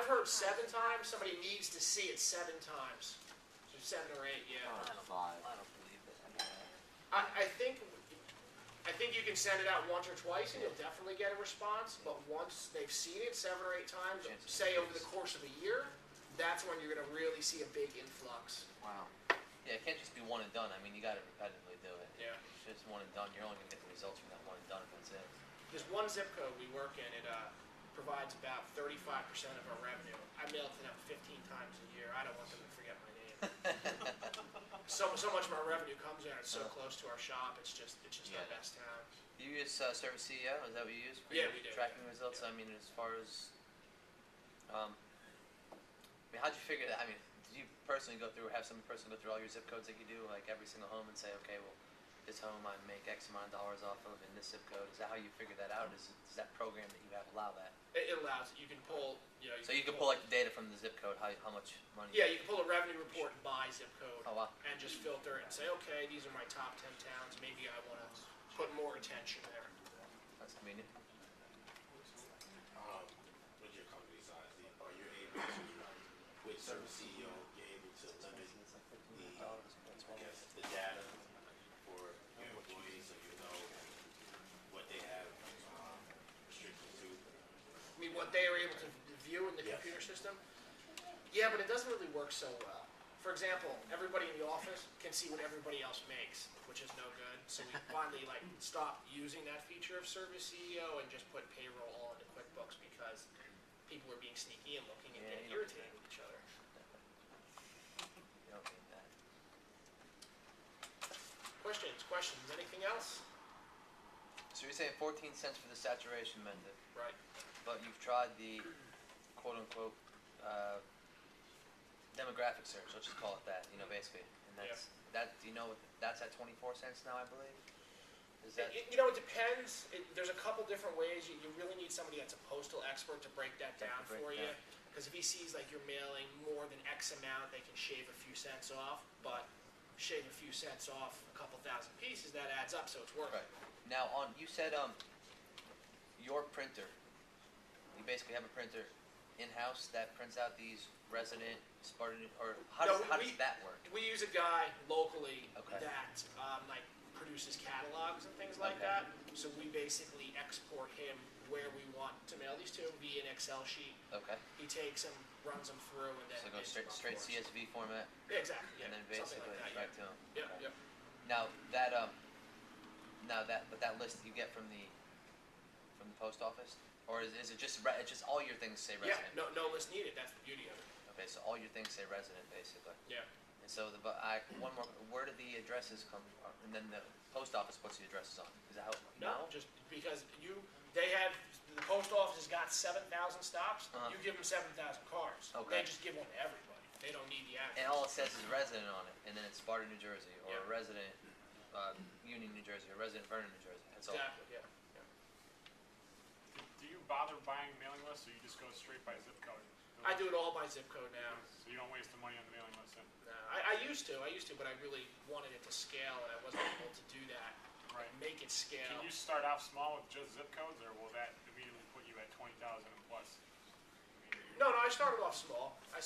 I've heard 7 times. Somebody needs to see it 7 times. So 7 or 8, yeah. I don't believe it. I think you can send it out once or twice and you'll definitely get a response, but once they've seen it 7 or 8 times, say over the course of a year, that's when you're going to really see a big influx. Wow. Yeah, it can't just be one and done. I mean, you got to repetitively do it. Yeah. It's just one and done. You're only going to get the results from that one and done if that's it. There's one zip code we work in, it provides about 35% of our revenue. I mail to them 15 times a year. I don't want them to forget my name. So much of our revenue comes there. It's so close to our shop. It's just our best town. Do you use Service CEO? Is that what you use for Yeah, your we do. tracking results? Yeah. I mean, as far as, how'd you figure that? I mean, did you personally have some person go through all your zip codes that you do, like every single home, and say, okay, well, this home I make X amount of dollars off of in this zip code? Is that how you figure that out? Does that program that you have allow that? It allows it. You can pull, So you can pull like the data from the zip code, how much money? Yeah, you can pull a revenue report by zip code. Oh, wow. And just filter it and say, okay, these are my top 10 towns. Maybe I want to put more attention there. That's convenient. With your company size, are you able to, with Service CEO, you're able to limit the data for your employees so you know what they have restricted to? I mean, what they are able to view in the computer system? Yeah, but it doesn't really work so well. For example, everybody in the office can see what everybody else makes, which is no good. So we finally stopped using that feature of Service CEO and just put payroll all into QuickBooks because people were being sneaky and looking and getting irritated with each other. You don't need that. Questions? Anything else? So you're saying 14 cents for the saturation method, Right. but you've tried the quote-unquote demographic search, let's just call it that, basically. And that's, do you know, that's at 24 cents now, I believe? Is that? It depends. There's a couple different ways. You really need somebody that's a postal expert to break that down for you. Because if he sees like you're mailing more than X amount, they can shave a few cents off. But shave a few cents off a couple thousand pieces, that adds up, so it's worth it. Now, you said your printer, you basically have a printer in-house that prints out these resident Spartan, or how does that work? We use a guy locally that produces catalogs and things like that. So we basically export him where we want to mail these to via an Excel sheet. Okay. He takes them, runs them through, and then so it goes straight CSV format. Yeah, exactly. Yeah. And then basically right to him. Yep. Now that list you get from the post office, or is it just all your things say resident? Yeah, no list needed. That's the beauty of it. Okay, so all your things say resident basically. Yeah. And so one more. Where do the addresses come from? And then the post office puts the addresses on. Is that how? No, just because the post office has got 7,000 stops. You give them 7,000 cards. Okay. They just give one to everybody. They don't need the address. And all it says is resident on it, and then it's Sparta, New Jersey, or Yeah. resident Union, New Jersey, or resident Vernon, New Jersey. That's all. Exactly. Yeah. Do you bother buying mailing lists, or you just go straight by zip code? I do it all by zip code now. So you don't waste the money on the mailing list then? No, I used to, but I really wanted it to scale, and I wasn't able to do that. Right. Make it scale. Can you start off small with just zip codes, or will that immediately put you at 20,000 and plus? No, I started off small. I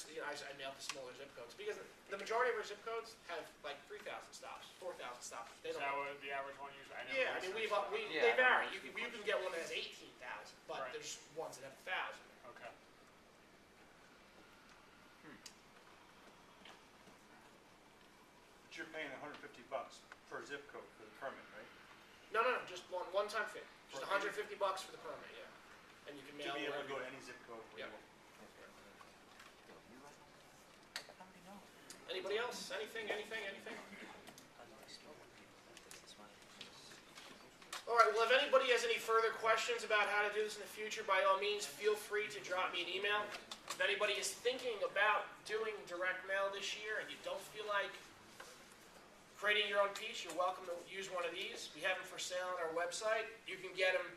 nailed the smaller zip codes because the majority of our zip codes have like 3,000 stops, 4,000 stops. Is that what the average one usually? Yeah, I mean they vary. You can get one that has 18,000, but there's ones that have 1,000. Okay. But you're paying $150 per zip code for the permit, right? No, just one-time fee. Just $150 for the permit, yeah. And you can mail To be able to go wherever to any zip code. Yep. Anybody else? Anything? All right, well, if anybody has any further questions about how to do this in the future, by all means, feel free to drop me an email. If anybody is thinking about doing direct mail this year and you don't feel like creating your own piece, you're welcome to use one of these. We have them for sale on our website. You can get them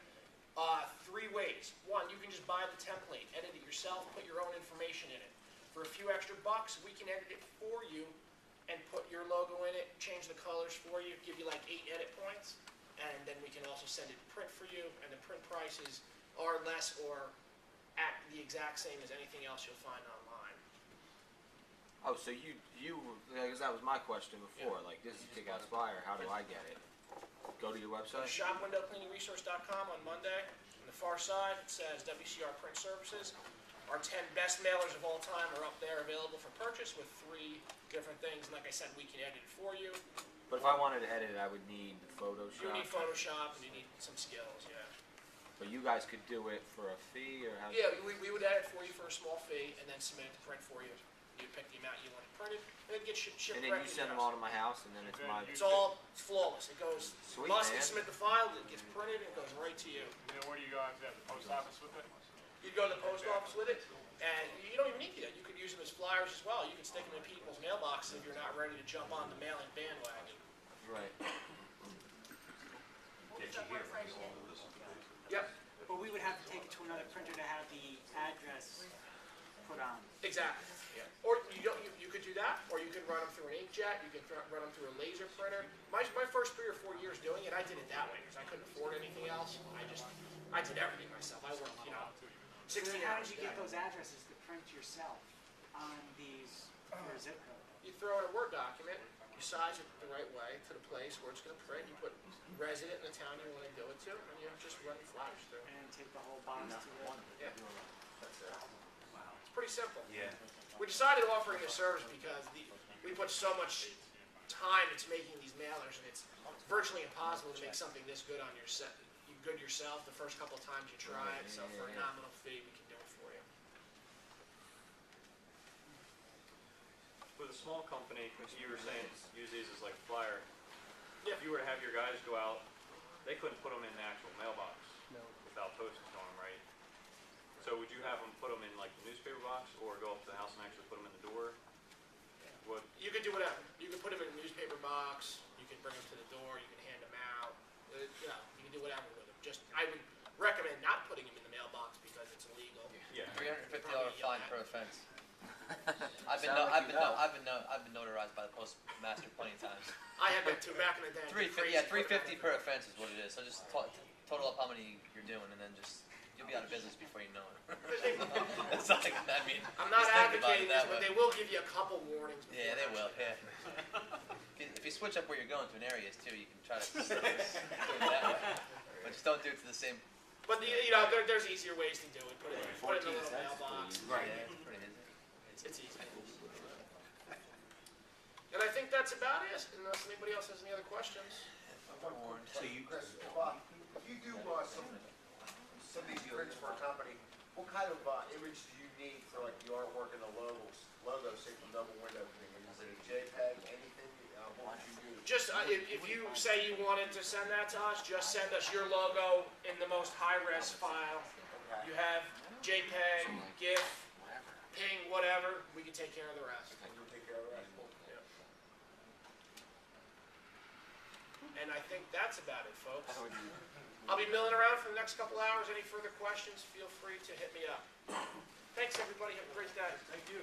3 ways. One, you can just buy the template, edit it yourself, put your own information in it. For a few extra bucks, we can edit it for you and put your logo in it, change the colors for you, give you like 8 edit points, and then we can also send it print for you, and the print prices are less or the exact same as anything else you'll find online. Oh, so because that was my question before, like, this is a kick-ass flyer, how do I get it? Go to your website? Shopwindowcleaningresource.com on Monday. On the far side, it says WCR Print Services. Our 10 best mailers of all time are up there available for purchase with 3 different things. And like I said, we can edit it for you. But if I wanted to edit it, I would need Photoshop. You need Photoshop and you need some skills, yeah. But you guys could do it for a fee, or how? Yeah, we would edit for you for a small fee and then submit it to print for you. You pick the amount you want it printed, and it gets shipped And then you directly send to them us. all to my house, and then it's my. It's flawless. It goes, Sweet, must man. submit the file, it gets printed, and it goes right to you. And then where do you go after that, the post office with it? You'd go to the post office with it, and you don't even need to do that. You could use them as flyers as well. You can stick them in people's mailboxes if you're not ready to jump on the mailing bandwagon. Right. Yep, But we would have to take it to another printer to have the address put on. exactly. Yeah. Or you could do that, or you could run them through an inkjet. You could run them through a laser printer. My first 3 or 4 years doing it, I did it that way because I couldn't afford anything else. I did everything myself. I worked, 16 So how hours did a you get day. those addresses to print yourself on these, your zip code? You throw in a Word document, you size it the right way to the place where it's going to print. You put resident in the town you want to do it to, and you just run flyers through. And take the whole box to the... Yeah. It's pretty simple. Yeah. We decided offering this service because we put so much time into making these mailers, and it's virtually impossible to make something this good on good yourself the first couple of times you try it. So for a nominal fee, we can do it for you. With a small company, you were saying use these as like a flyer. Yeah. If you were to have your guys go out, they couldn't put them in the actual mailbox without postage on them, right? So would you have them put them in like the newspaper box, or go up to the house and actually put them in the door? What? You could do whatever. You could put them in a newspaper box. You can bring them to the door. You can hand them out. You can do whatever with them. I would recommend not putting them in the mailbox because it's illegal. Yeah. $350 fine per offense. I've been Sound like you know. notarized by the postmaster plenty of times. I had that too back in the day. $350 per offense is what it is. So just total up how many you're doing, and then you'll be out of business before you know it. It's like, I mean, I'm not just think about advocating it this, that but way. they will give you a couple warnings. Yeah, they will. Yeah. If you switch up where you're going to an areas too, you can try to do it that way. But just don't do it to the same. But there's easier ways to do it. Put it in a little mailbox. Right. Yeah, it's pretty easy. It's easy. And I think that's about it, unless anybody else has any other questions. So you, Chris, if you do some of these prints for a company, what kind of image do you need for like the artwork and the logo, say from Double Window thing? Is it a JPEG, anything? What would you use? Just if you say you wanted to send that to us, just send us your logo in the most high-res file. Okay. You have JPEG, GIF, PNG, whatever. We can take care of the rest. And you'll take care of the rest. Cool. And I think that's about it, folks. I'll be milling around for the next couple hours. Any further questions, feel free to hit me up. Thanks, everybody. Have a great day. Thank you.